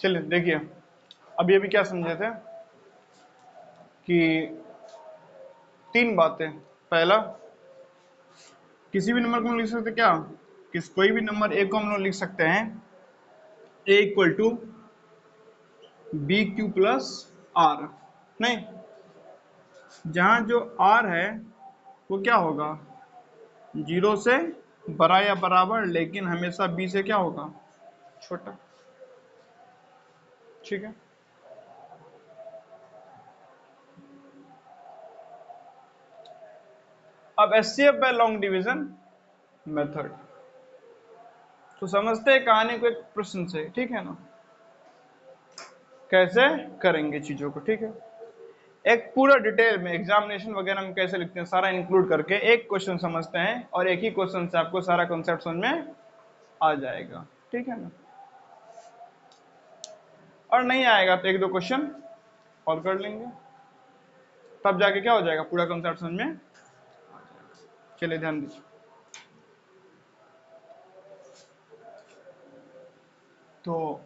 चलिए देखिए, अभी अभी क्या समझे थे कि 3 बातें। पहला, किसी भी नंबर को हम लिख सकते क्या, कोई भी नंबर ए को हम लोग लिख सकते हैं A equal to B Q plus R. नहीं, जहां जो आर है वो क्या होगा, 0 से बड़ा या बराबर, लेकिन हमेशा बी से क्या होगा, छोटा। ठीक है, अब HCF by long division method तो समझते हैं कहानी को एक प्रश्न से। ठीक है ना, कैसे करेंगे चीजों को। ठीक है, एक पूरा डिटेल में एग्जामिनेशन वगैरह में कैसे लिखते हैं सारा इंक्लूड करके एक क्वेश्चन समझते हैं, और एक ही क्वेश्चन से आपको सारा कॉन्सेप्ट समझ में आ जाएगा। ठीक है ना, और नहीं आएगा तो 1-2 क्वेश्चन और कर लेंगे, तब जाके क्या हो जाएगा, पूरा कॉन्सेप्ट समझ में आ जाएगा। चलिए ध्यान दीजिए, तो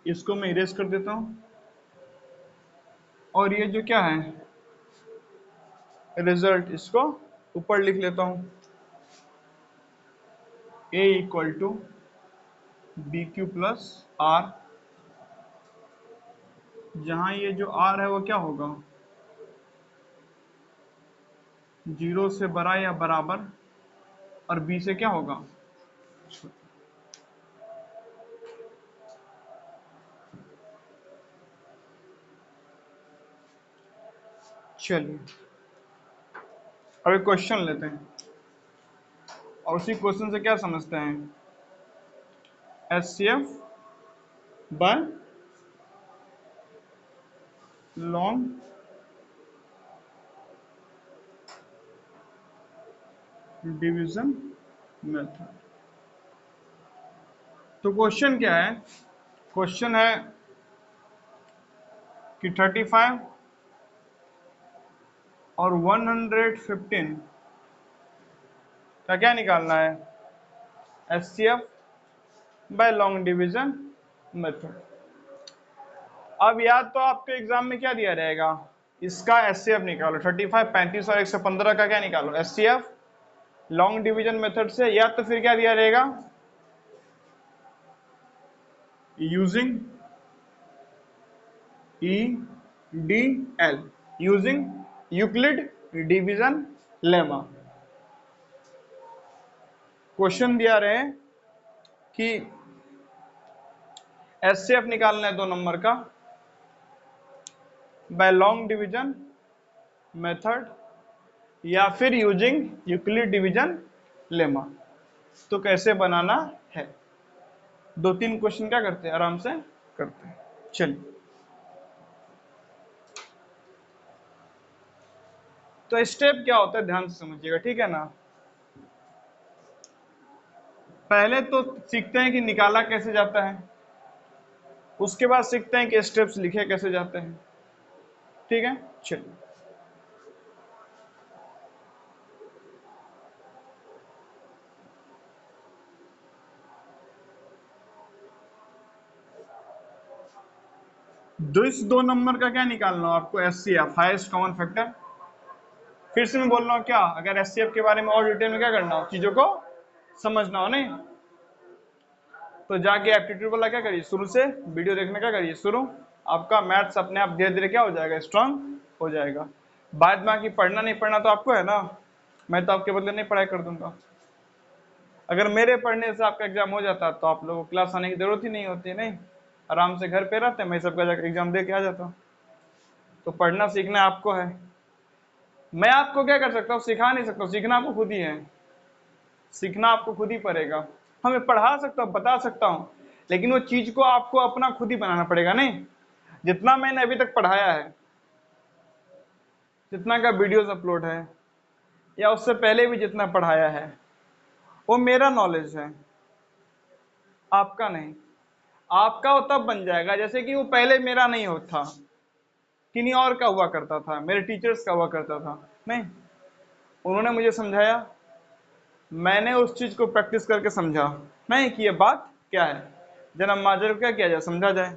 इसको मैं इरेज कर देता हूं, और ये जो क्या है रिजल्ट, इसको ऊपर लिख लेता हूं, a equal to B Q plus R, जहां ये जो r है वो क्या होगा, 0 से बड़ा या बराबर, और b से क्या होगा, चलिए अब एक क्वेश्चन लेते हैं, और उसी क्वेश्चन से क्या समझते हैं, HCF by long division method. तो क्वेश्चन क्या है, क्वेश्चन है कि 35 और 115 का क्या निकालना है, HCF by long division method. अब याद तो आपके एग्जाम में क्या दिया रहेगा, इसका एचसीएफ निकालो, 35, 35 और 115 का क्या निकालो, एचसीएफ लॉन्ग डिवीजन मेथड से, या तो फिर क्या दिया रहेगा, using EDL, using Euclid division lemma. Question दिया रहे कि एचसीएफ निकालना है 2 नंबर का बाय लॉन्ग डिवीजन मेथड या फिर यूजिंग यूक्लिड डिवीजन लेमा, तो कैसे बनाना है। 2-3 क्वेश्चन क्या करते हैं, आराम से करते हैं। चलिए, तो स्टेप क्या होता है ध्यान से समझिएगा। ठीक है ना, पहले तो सीखते हैं कि निकाला कैसे जाता है, उसके बाद सीखते हैं कि स्टेप्स लिखे कैसे जाते हैं। ठीक है, चलिए इस 2 नंबर का क्या निकालना हो आपको, एचसीएफ हाईएस्ट कॉमन फैक्टर। फिर से मैं बोल रहा हूँ क्या, अगर एचसीएफ के बारे में और डिटेल में क्या करना हो, चीजों को समझना हो, नहीं तो जाके एप्टीट्यूड वाला क्या करिए, शुरू से वीडियो देखने का करिए शुरू, आपका मैथ्स अपने आप धीरे धीरे क्या हो जाएगा, स्ट्रांग हो जाएगा। बाद बाकी पढ़ना नहीं पढ़ना तो आपको है ना, मैं तो आपके बदले नहीं पढ़ाई कर दूंगा। अगर मेरे पढ़ने से आपका एग्जाम हो जाता तो आप लोगों को क्लास आने की जरूरत ही नहीं होती, नहीं आराम से घर पे रहते, मैं सबका जाकर एग्जाम दे के आ जाता। तो पढ़ना सीखना आपको है, मैं आपको क्या कर सकता हूँ, सिखा नहीं सकता, सीखना आपको खुद ही है, सीखना आपको खुद ही पड़ेगा। हमें पढ़ा सकता हूँ, बता सकता हूँ, लेकिन वो चीज को आपको अपना खुद ही बनाना पड़ेगा। नहीं, जितना मैंने अभी तक पढ़ाया है, जितना का वीडियोस अपलोड है, या उससे पहले भी जितना पढ़ाया है, वो मेरा नॉलेज है, आपका नहीं। आपका वो तब बन जाएगा जैसे कि वो पहले मेरा नहीं होता, किन्हीं और का हुआ करता था, मेरे टीचर्स का हुआ करता था। नहीं, उन्होंने मुझे समझाया, मैंने उस चीज को प्रैक्टिस करके समझा नहीं कि ये बात क्या है, जन्म माजर को क्या किया जाए, समझा जाए।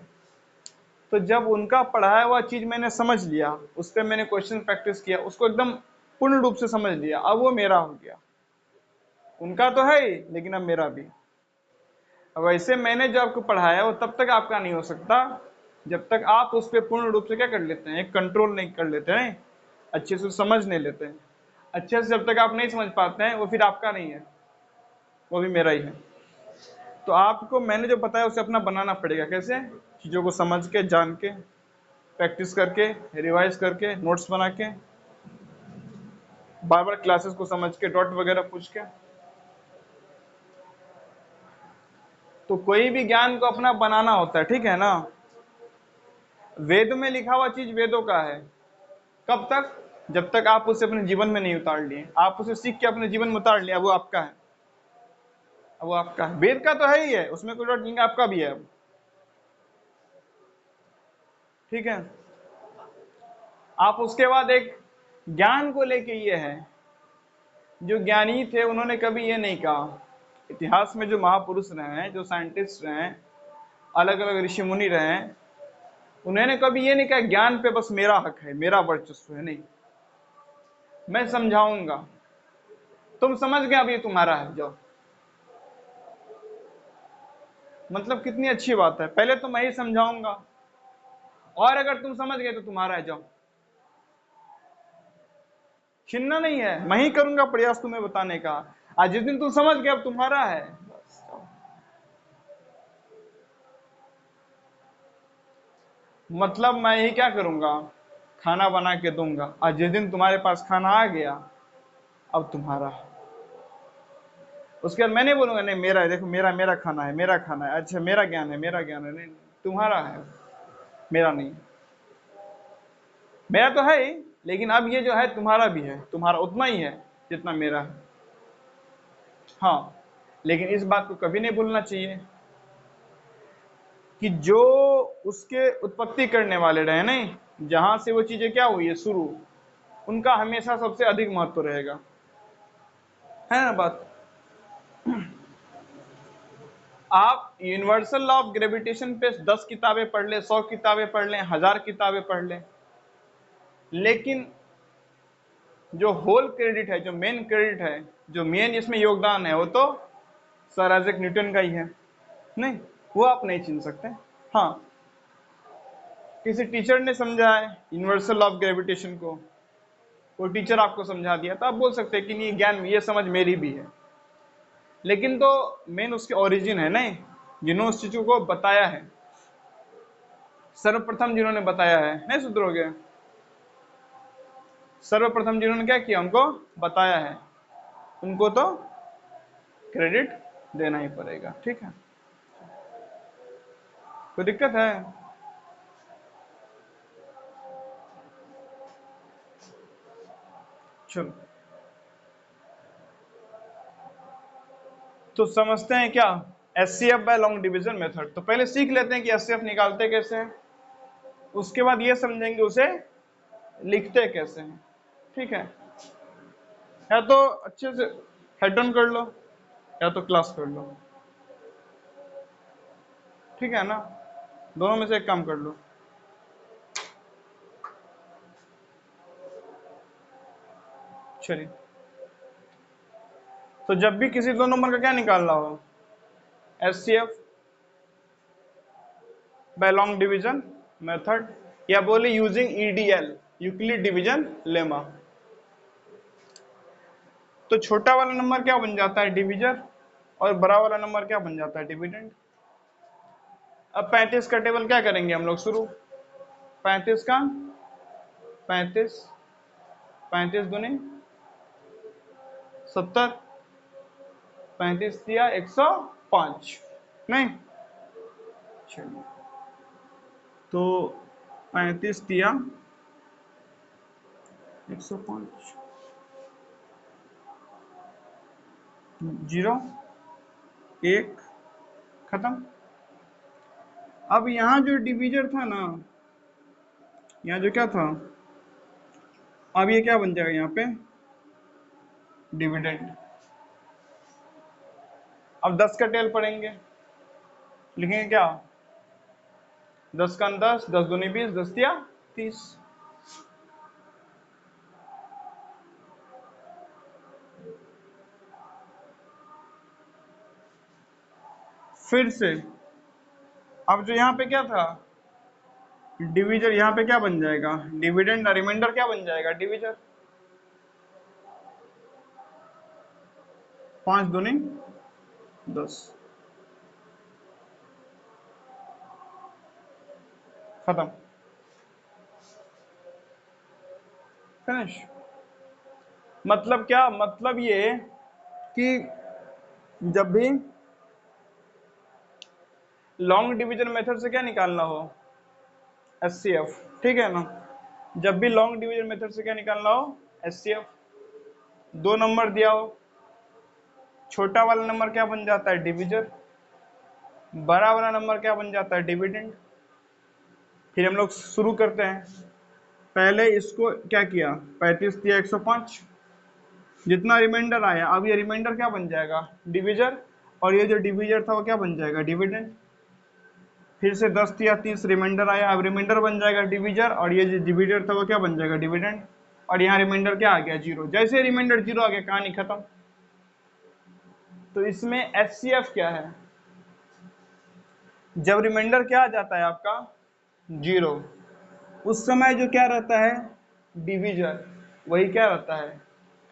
तो जब उनका पढ़ाया हुआ चीज मैंने समझ लिया, उस पर मैंने क्वेश्चन प्रैक्टिस किया, उसको एकदम पूर्ण रूप से समझ लिया, अब वो मेरा हो गया। उनका तो है ही, लेकिन अब मेरा भी। अब वैसे मैंने जो आपको पढ़ाया वो तब तक आपका नहीं हो सकता जब तक आप उस पर पूर्ण रूप से क्या कर लेते हैं, एक कंट्रोल नहीं कर लेते हैं, अच्छे से समझ नहीं लेते हैं। अच्छे से जब तक आप नहीं समझ पाते हैं, वो फिर आपका नहीं है, वो भी मेरा ही है। तो आपको मैंने जो बताया उसे अपना बनाना पड़ेगा। कैसे? चीजों को समझ के, जान के, प्रैक्टिस करके, रिवाइज करके, नोट्स बना के, बार बार क्लासेस को समझ के, डॉट वगैरह पूछ के। तो कोई भी ज्ञान को अपना बनाना होता है, ठीक है ना। वेद में लिखा हुआ चीज वेदों का है। कब तक? जब तक आप उसे अपने जीवन में नहीं उतार लिए। आप उसे सीख के अपने जीवन में उतार लिया, वो आपका है। अब वो आपका है, वेद का तो है ही है, उसमें कोई डाउट नहीं, आपका भी है अब। ठीक है। आप उसके बाद एक ज्ञान को लेके ये है, जो ज्ञानी थे उन्होंने कभी ये नहीं कहा, इतिहास में जो महापुरुष रहे हैं, जो साइंटिस्ट रहे हैं, अलग अलग ऋषि मुनि रहे हैं, उन्होंने कभी ये नहीं कहा ज्ञान पे बस मेरा हक है, मेरा वर्चस्व है। नहीं, मैं समझाऊंगा, तुम समझ गए, अभी तुम्हारा है, जाओ। मतलब कितनी अच्छी बात है, पहले तो मैं ही समझाऊंगा, और अगर तुम समझ गए तो तुम्हारा है, जाओ। छीनना नहीं है, मैं ही करूंगा प्रयास तुम्हें बताने का। आज जिस दिन तुम समझ गए अब तुम्हारा है, बस जाओ। मतलब मैं ही क्या करूंगा, खाना बना के दूंगा। आज जिस दिन तुम्हारे पास खाना आ गया, अब तुम्हारा है। उसके बाद मैं नहीं बोलूंगा नहीं मेरा है, देखो मेरा मेरा खाना है, मेरा खाना है, अच्छा मेरा ज्ञान है, मेरा ज्ञान है। नहीं, तुम्हारा है, मेरा नहीं। मेरा तो है ही, लेकिन अब ये जो है तुम्हारा भी है, तुम्हारा उतना ही है जितना मेरा है। हाँ, लेकिन इस बात को कभी नहीं भूलना चाहिए कि जो उसके उत्पत्ति करने वाले रहे, नहीं, जहां से वो चीजें क्या हुई है शुरू, उनका हमेशा सबसे अधिक महत्व रहेगा, है ना बात। आप यूनिवर्सल लॉ ऑफ ग्रेविटेशन पे 10 किताबें पढ़ ले, 100 किताबें पढ़ लें, 1000 किताबें पढ़ लें, लेकिन जो होल क्रेडिट है, जो मेन क्रेडिट है, जो मेन इसमें योगदान है, वो तो सर आइजैक न्यूटन का ही है। नहीं, वो आप नहीं छीन सकते। हाँ, किसी टीचर ने समझा है यूनिवर्सल लॉ ऑफ ग्रेविटेशन को, वो टीचर आपको समझा दिया, तो आप बोल सकते हैं कि नहीं ज्ञान, ये समझ मेरी भी है। लेकिन तो मेन उसके ओरिजिन है, नहीं, जिन्होंने उस चीजों को बताया है, सर्वप्रथम जिन्होंने बताया है, नहीं सुधरोगे, सर्वप्रथम जिन्होंने क्या किया, उनको बताया है, उनको तो क्रेडिट देना ही पड़ेगा। ठीक है, कोई दिक्कत है? चलो, तो समझते हैं क्या HCF by long division method. तो पहले सीख लेते हैं कि एचसीएफ निकालते कैसे हैं, उसके बाद ये समझेंगे उसे लिखते कैसे हैं। ठीक है तो अच्छे से हेड ऑन कर लो, या तो क्लास कर लो, ठीक है ना, दोनों में से एक काम कर लो। चलिए, तो जब भी किसी दो नंबर का क्या निकालना हो, HCF by long division method, या बोले using EDL, Euclid division lemma, तो छोटा वाला नंबर क्या बन जाता है, डिविजर, और बड़ा वाला नंबर क्या बन जाता है, डिविडेंड। अब 35 का टेबल क्या करेंगे हम लोग शुरू, 35 का 35, 35 दूनी 70, 35 दिया 105, नहीं, चलिए, तो 35 दिया 105, 0 1 खत्म। अब यहाँ जो डिविजर था ना, यहाँ जो क्या था, अब ये क्या बन जाएगा यहाँ पे, डिविडेंड। अब 10 का टेल पढ़ेंगे, लिखेंगे क्या? 10 का 10, 10 दूनी 20, 10 या 30। फिर से अब जो यहाँ पे क्या था, डिविजर, यहाँ पे क्या बन जाएगा? डिविडेंड। रिमाइंडर क्या बन जाएगा? डिविजर। 5 दूनी 10, खत्म, फिनिश। मतलब क्या? मतलब ये कि जब भी लॉन्ग डिवीजन मेथड से क्या निकालना हो, एचसीएफ, ठीक है ना? जब भी लॉन्ग डिवीजन मेथड से क्या निकालना हो, एचसीएफ, दो नंबर दिया हो, छोटा वाला नंबर क्या बन जाता है? डिविजर। बड़ा वाला नंबर क्या बन जाता है? डिविडेंड। फिर हम लोग शुरू करते हैं। पहले इसको क्या किया, 35 दिया 105, जितना रिमाइंडर आया, अब ये रिमाइंडर क्या बन जाएगा? डिविजर। और ये जो डिविजर था वो क्या बन जाएगा? डिविडेंड। फिर से 10 या 30 रिमाइंडर आया, अब रिमाइंडर बन जाएगा डिविजर, और ये जो डिविजर था वो क्या बन जाएगा? डिविडेंड। और यहाँ रिमाइंडर क्या आ गया? जीरो। जैसे रिमाइंडर जीरो आ गया, कहानी खत्म। तो इसमें एचसीएफ क्या है? जब रिमाइंडर क्या आ जाता है आपका? जीरो, उस समय जो क्या रहता है? डिविजर, वही क्या रहता है?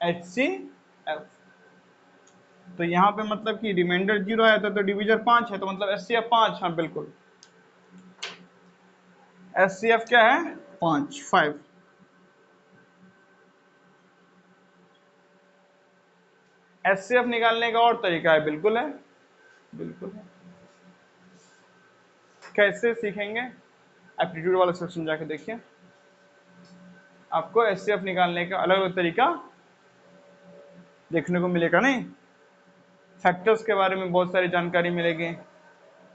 एचसीएफ। तो यहाँ पे मतलब कि रिमाइंडर जीरो आया था तो डिविजर 5 है, तो मतलब एचसीएफ 5। हाँ बिल्कुल, एचसीएफ क्या है? 5, 5। एचसीएफ निकालने का और तरीका है, बिल्कुल है, बिल्कुल है। कैसे सीखेंगे? एप्टीट्यूड वाला सेक्शन जाके देखिए, आपको एचसीएफ निकालने का अलग अलग तरीका देखने को मिलेगा। नहीं, फैक्टर्स के बारे में बहुत सारी जानकारी मिलेगी,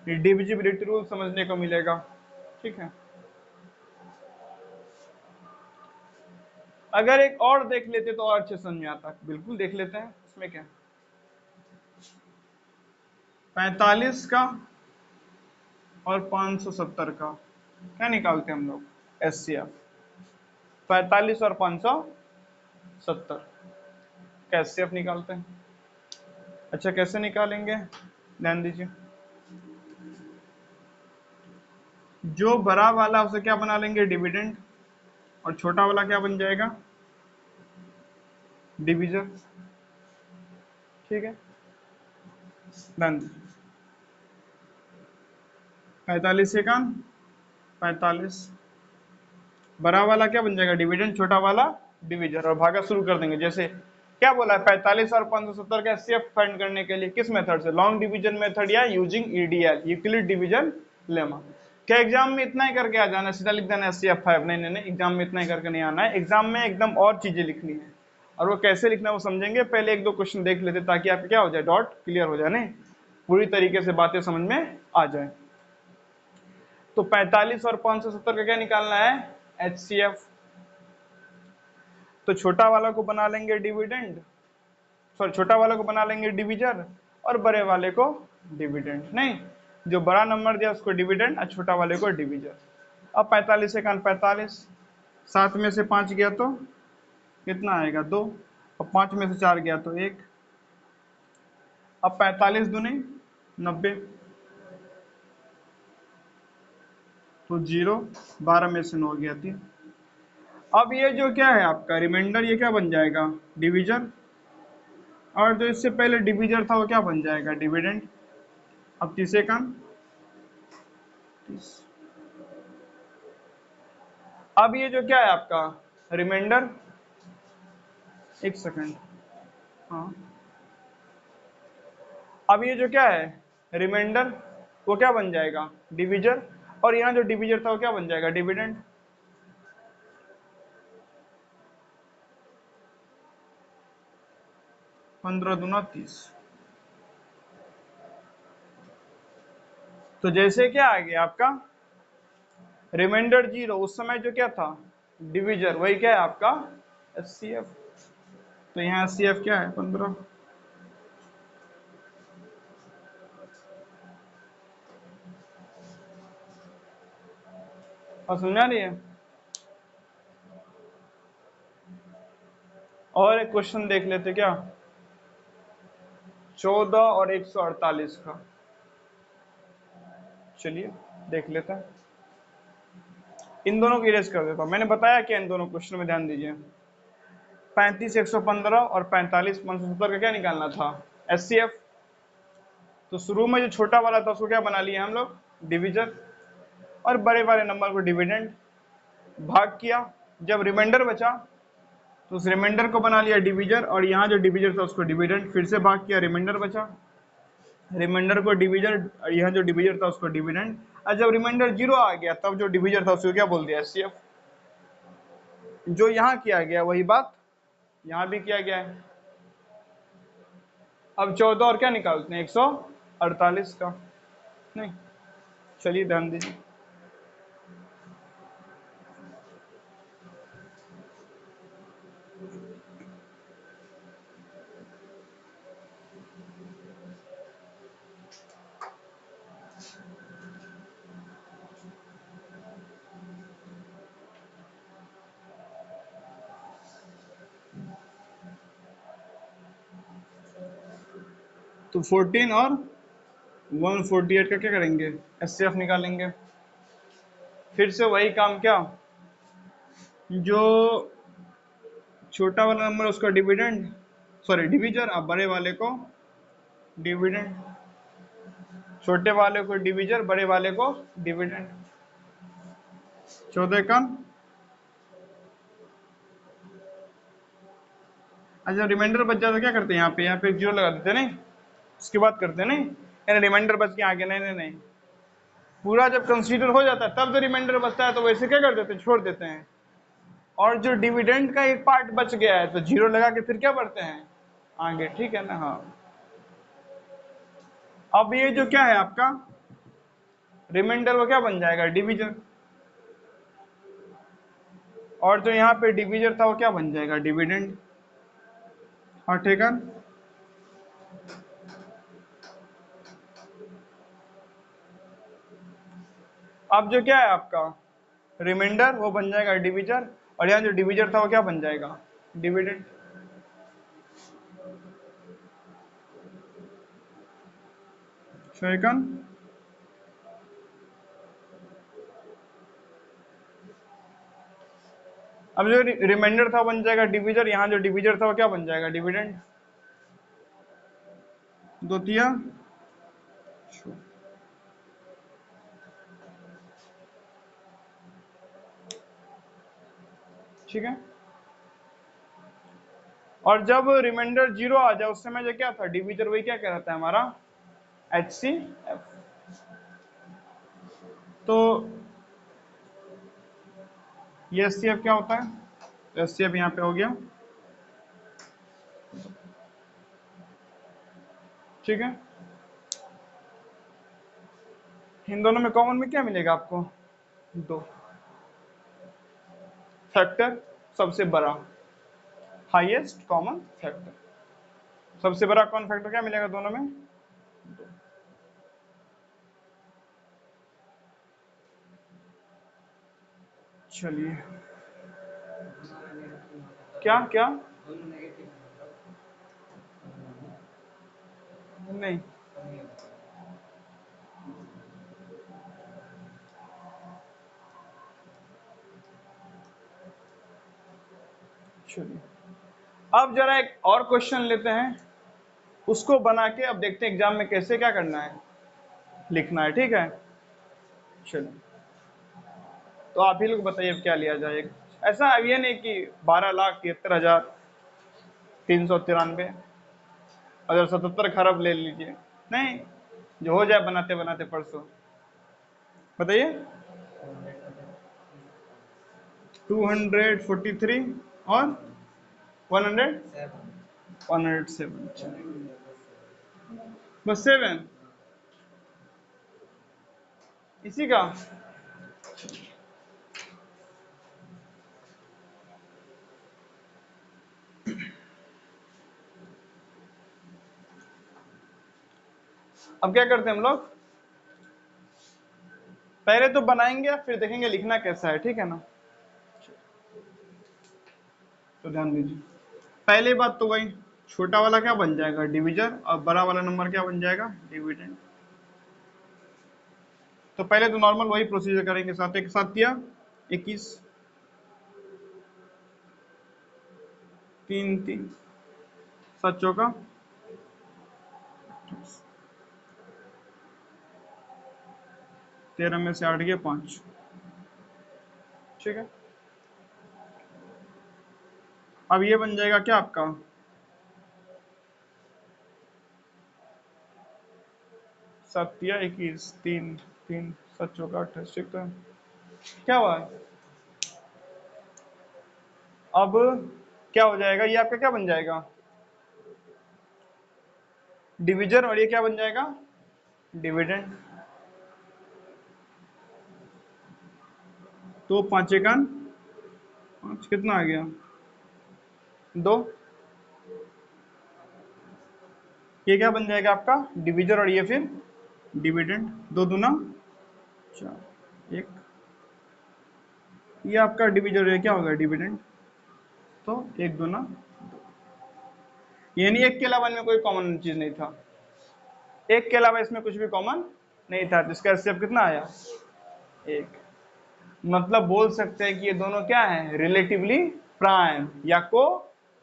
डिविजिबिलिटी रूल समझने को मिलेगा, ठीक है। अगर एक और देख लेते तो और अच्छे समझ में आता। बिल्कुल देख लेते हैं, इसमें क्या। 45 का और 570 का क्या निकालते हैं हम लोग? एचसीएफ। 45 और 570 का एचसीएफ निकालते हैं। अच्छा, कैसे निकालेंगे? ध्यान दीजिए, जो बड़ा वाला उसे क्या बना लेंगे? डिविडेंड। और छोटा वाला क्या बन जाएगा? डिविजर, ठीक है। ध्यान दीजिए, 45 एकान 45, बड़ा वाला क्या बन जाएगा? डिविडेंड, छोटा वाला डिविजर, और भागा शुरू कर देंगे। जैसे क्या बोला है? 45 और 570 का एचसीएफ फाइंड करने के लिए किस मेथड से? लॉन्ग डिवीजन मेथड या using EDL, Euclid division lemma. क्या एग्जाम में इतना ही करके आ जाना, सीधा लिख देना एचसीएफ 5? नहीं नहीं नहीं, एग्जाम में इतना ही करके नहीं आना है। एग्जाम में एकदम और चीजें लिखनी है, और वो कैसे लिखना है वो समझेंगे। पहले एक दो क्वेश्चन देख लेते ताकि आपको क्या हो जाए, डॉट क्लियर हो जाए, नहीं पूरी तरीके से बातें समझ में आ जाए। तो 45 और 570 का क्या निकालना है? एचसीएफ। तो छोटा वाला को बना लेंगे डिविडेंड, सॉरी छोटा वाले को बना लेंगे डिविजर, और बड़े वाले को डिविडेंड। नहीं, जो बड़ा नंबर दिया उसको डिविडेंड और छोटा वाले को डिविजर। अब 45 एकान 45, 7 में से 5 गया तो कितना आएगा? 2, और 5 में से 4 गया तो 1। अब 45 दूनी 90, तो 0, 12 में से 9 गया 3। अब ये जो क्या है आपका रिमाइंडर, ये क्या बन जाएगा? डिविजर। और जो इससे पहले डिविजर था वो क्या बन जाएगा? डिविडेंड। अब 30 एकान 30। अब ये जो क्या है आपका रिमाइंडर, एक सेकंड, हाँ, अब ये जो क्या है रिमाइंडर, वो क्या बन जाएगा? डिविजर। और यहाँ जो डिविजर था वो क्या बन जाएगा? डिविडेंड। पंद्रह दूना 30। तो जैसे क्या आ गया आपका रिमाइंडर 0, उस समय जो क्या था? डिविजर, वही क्या है आपका? एचसीएफ। तो यहाँ एचसीएफ क्या है? 15। और समझा रही है। और एक क्वेश्चन देख लेते क्या, 14 और 148 का, चलिए देख लेते हैं। इन दोनों को इरेज कर देता हूं। मैंने बताया कि इन दोनों क्वेश्चन में ध्यान दीजिए। 35 115 और 45 570 का क्या निकालना था, एचसीएफ। तो शुरू में जो छोटा वाला था उसको क्या बना लिया हम लोग, डिविजन, और बड़े वाले नंबर को डिविडेंड, भाग किया। जब रिमाइंडर बचा तो उस रिमाइंडर को बना लिया डिविजन, और यहाँ जो डिविजन था उसको डिविडेंड, फिर से भाग किया, रिमाइंडर बचा, रिमाइंडर को डिविजन, और यहाँ जो डिविजन था उसको डिविडेंड। और जब रिमाइंडर 0 आ गया तब जो डिविजन था उसको क्या बोल दिया, एचसीएफ। जो यहाँ किया गया वही बात यहाँ भी किया गया है। अब 14 और क्या निकालते हैं, 148 का, नहीं, चलिए ध्यान दीजिए। तो 14 और 148 का क्या करेंगे, एचसीएफ निकालेंगे। फिर से वही काम, क्या, जो छोटा वाला नंबर उसका डिविडेंड, सॉरी डिविजन, अब बड़े वाले को डिविडेंड, छोटे वाले को डिविजन, बड़े वाले को डिविडेंड। 14 का, अच्छा रिमाइंडर बच जाता, क्या करते हैं यहाँ पे 0 लगा देते, नहीं उसके बाद करते नहीं, यानी रिमाइंडर बच के आगे, नहीं नहीं नहीं, पूरा जब कंसीडर हो जाता है तब जो रिमाइंडर बचता है तो वैसे क्या कर देते हैं, छोड़ देते हैं। और जो डिविडेंड का एक पार्ट बच गया है तो 0 लगा के फिर क्या बढ़ते हैं आगे, ठीक है ना। हाँ, अब ये जो क्या है आपका रिमाइंडर, वो क्या बन जाएगा, डिवीजन, और जो यहाँ पे डिवीजन था वो क्या बन जाएगा, डिविडेंड। हाँ ठीक है। अब जो क्या है आपका रिमाइंडर वो बन जाएगा डिवीजर, और यहाँ जो डिवीजर था वो क्या बन जाएगा, डिविडेंड। सेकंड, अब जो रिमाइंडर था बन जाएगा डिवीजर, यहाँ जो डिवीजर था वो क्या बन जाएगा, डिविडेंड। द्वितीय, ठीक है। और जब रिमाइंडर 0 आ जाए उस समय जो क्या था, डिवीजर, वही क्या कहलाता है हमारा, एचसीएफ। तो ये एचसीएफ क्या होता है, एचसीएफ यहाँ पे हो गया, ठीक है। इन दोनों में कॉमन में क्या मिलेगा आपको, 2 फैक्टर, सबसे बड़ा हाईएस्ट कॉमन फैक्टर, सबसे बड़ा कॉमन फैक्टर क्या मिलेगा दोनों में, 2। चलिए, क्या क्या, नहीं चलिए, अब जरा एक और क्वेश्चन लेते हैं, उसको बना के अब देखते हैं एग्जाम में कैसे क्या करना है, लिखना है, ठीक है। चलिए, तो आप ही लोग बताइए अब क्या लिया जाए। ऐसा अब ये नहीं कि 12,73,393, अगर 77 खरब ले लीजिए, नहीं, जो हो जाए बनाते बनाते परसों। बताइए, 243 और 100, 107, बस 7 इसी का। अब क्या करते हैं हम लोग, पहले तो बनाएंगे फिर देखेंगे लिखना कैसा है, ठीक है ना। तो ध्यान दीजिए, पहली बात तो वही, छोटा वाला क्या बन जाएगा डिविजर, और बड़ा वाला नंबर क्या बन जाएगा डिविडेंड। तो पहले तो नॉर्मल वही प्रोसीजर करेंगे, साथ एक साथ किया 21 3 3 7 चौका 13 में से 8 गए 5, ठीक है। अब ये बन जाएगा क्या आपका 7 या 21 3 3 7 चौका 28, ठीक है। क्या हुआ अब, क्या हो जाएगा ये आपका क्या बन जाएगा डिविजन, और ये क्या बन जाएगा डिविडेंड। तो 5 एकन 5 कितना आ गया 2, ये क्या बन जाएगा आपका डिविजन, और ये फिर डिविडेंड। 2 दूना 4 1, ये आपका डिविजन है, क्या होगा डिविडेंड। तो 1 दूना, यानी एक के अलावा इनमें कोई कॉमन चीज नहीं था, एक के अलावा इसमें कुछ भी कॉमन नहीं था, जिसका एचसीएफ कितना आया 1। मतलब बोल सकते हैं कि ये दोनों क्या है रिलेटिवली प्राइम या को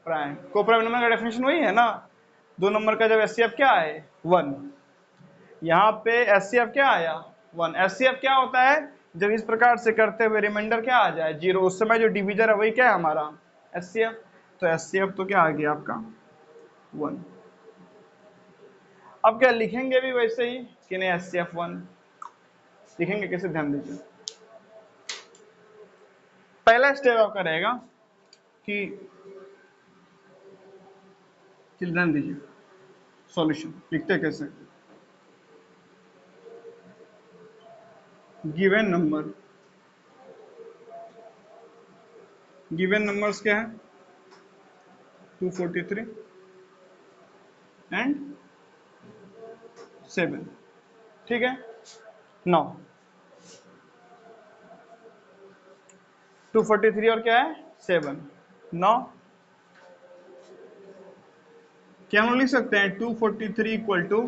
प्राइम। को प्राइम नंबर का डेफिनेशन वही है ना, दो नंबर का जब एचसीएफ क्या है 1, यहाँ पे एचसीएफ क्या आया 1। एचसीएफ क्या होता है जब इस प्रकार से करते हुए रिमाइंडर क्या आ जाए 0, उस समय जो डिविजन है वही क्या है हमारा एचसीएफ। तो एचसीएफ तो क्या आ गया आपका 1। अब क्या लिखेंगे भी वैसे ही कि नहीं एचसीएफ 1 लिखेंगे कैसे, ध्यान दीजिए। पहला स्टेप आपका रहेगा कि ध्यान दीजिए, सॉल्यूशन लिखते कैसे, गिवन नंबर, गिवन नंबर्स क्या है 243 एंड 7, ठीक है। 9 243 और क्या है 7 9, क्या हम लिख सकते हैं 243 इक्वल टू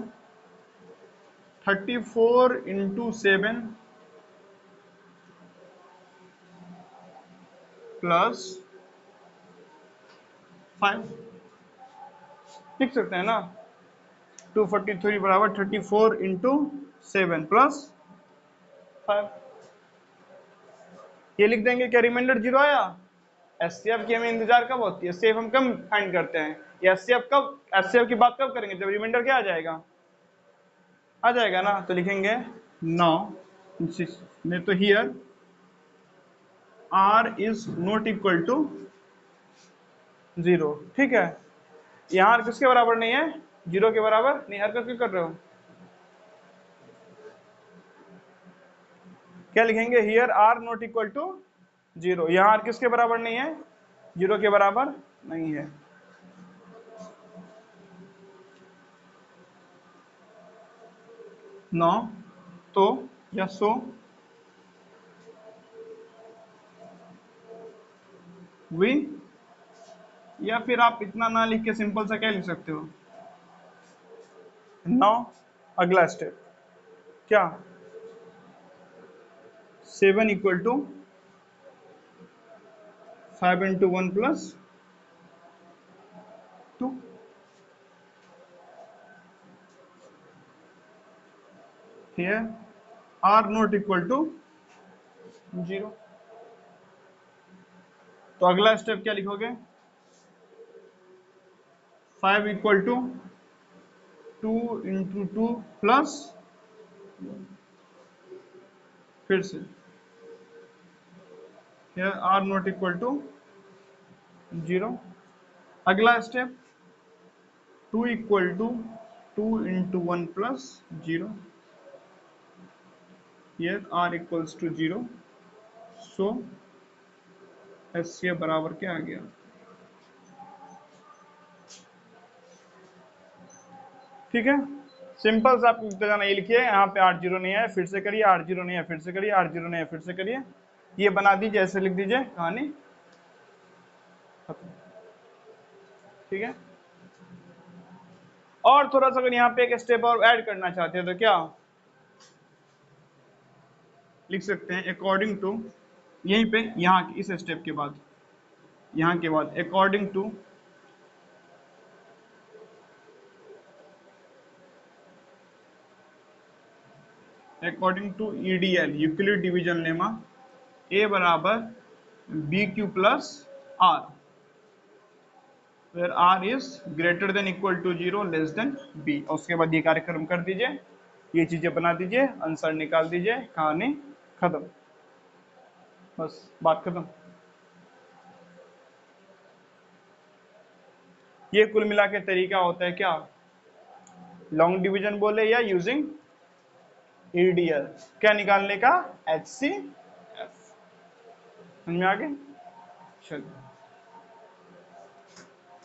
34 इंटू 7 प्लस 5, लिख सकते हैं ना 243 बराबर 34 इंटू 7 प्लस 5, ये लिख देंगे। क्या रिमाइंडर 0 आया, एचसीएफ की हमें इंतजार कब होती है, सेफ हम कब फाइंड करते हैं, एचसीएफ कब, एचसीएफ की बात कब करेंगे जब रिमाइंडर क्या आ जाएगा ना। तो लिखेंगे 9 नहीं तो here r is not equal to 0, ठीक है। यहाँ r किसके बराबर नहीं है 0 के बराबर नहीं, हरकत क्यों कर रहे हो, क्या लिखेंगे here r not equal to 0, यहाँ r किसके बराबर नहीं है 0 के बराबर नहीं है। नौ तो या सो वी, या फिर आप इतना ना लिख के सिंपल सा क्या लिख सकते हो 9। अगला स्टेप क्या 7 equal to 5 into 1 plus 2, here r not equal to 0। तो अगला स्टेप क्या लिखोगे 5 इक्वल टू 2 इंटू 2 प्लस, फिर से here r not equal to 0। अगला step 2 equal to 2 into 1 plus 0, here r equals to 0। So HCF बराबर क्या आ गया, ठीक है। सिंपल सा आपको लिखते जाना, ये लिखिए यहाँ पे 8 जीरो नहीं है, फिर से करिए, 8 जीरो नहीं है, फिर से करिए, 8 जीरो नहीं है, फिर से करिए, ये बना दीजिए, ऐसे लिख दीजिए, कहानी खत्म। ठीक है। और थोड़ा सा अगर यहाँ पे एक स्टेप और ऐड करना चाहते हैं तो क्या लिख सकते हैं, अकॉर्डिंग टू, यहीं पे यहाँ इस स्टेप के बाद, यहाँ के बाद according to EDL Euclid division lemma A बराबर B Q plus R, where R is greater than equal to 0 less than B, और उसके बाद ये कार्यक्रम कर दीजिए, ये चीजें बना दीजिए, आंसर निकाल दीजिए, कहानी खत्म, बस बात खत्म। ये कुल मिला के तरीका होता है क्या, लॉन्ग डिवीजन बोले या यूजिंग ईडीएल, क्या निकालने का, HCF। समझ में आ गए। चलिए।